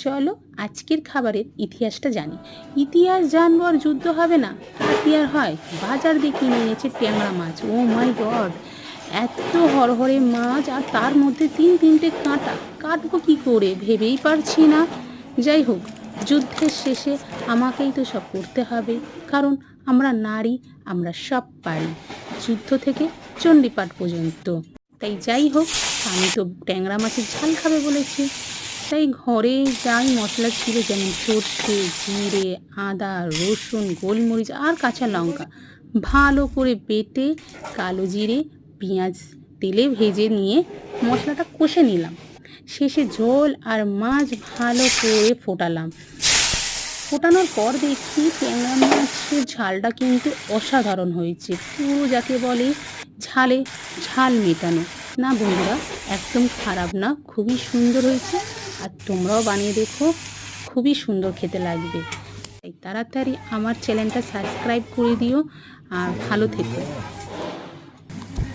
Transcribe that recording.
চলো আজকের খাবারের ইতিহাসটা জানি। ইতিহাস জানবো আর যুদ্ধ হবে না, তা কি আর হয়? বাজার দিয়ে কিনে এনেছে ট্যাংরা মাছ। ও মাই গড, এত হরহরে মাছ, আর তার মধ্যে তিনটে কাঁটা। কাটবো কি করে ভেবেই পারছি না। যাই হোক, যুদ্ধের শেষে আমাকেই তো সব করতে হবে, কারণ আমরা নারী, আমরা সব পারি, যুদ্ধ থেকে চণ্ডীপাঠ পর্যন্ত। তাই যাই হোক, আমি তো ট্যাংরা মাছের ঝাল খাবে বলেছি, তাই ঘরে যাই মশলা ছিল, যেমন সর্ষে, জিরে, আদা, রসুন, গোলমরিচ আর কাঁচা লঙ্কা ভালো করে বেটে কালো জিরে, পেঁয়াজ তেলে ভেজে নিয়ে মশলাটা কষে নিলাম। শেষে ঝোল আর মাছ ভালো করে ফোটালাম। ফোটানোর পর দেখি ট্যাংরা মাছের ঝালটা কিন্তু অসাধারণ হয়েছে, পুরো যাকে বলে ঝালে ঝাল মেটানো। না বন্ধুরা, একদম খারাপ না, খুবই সুন্দর হয়েছে। আর তোমরাও বানিয়ে দেখো, খুবই সুন্দর খেতে লাগবে। তাই তাড়াতাড়ি আমার চ্যানেলটা সাবস্ক্রাইব করে দিও, আর ভালো থেকো।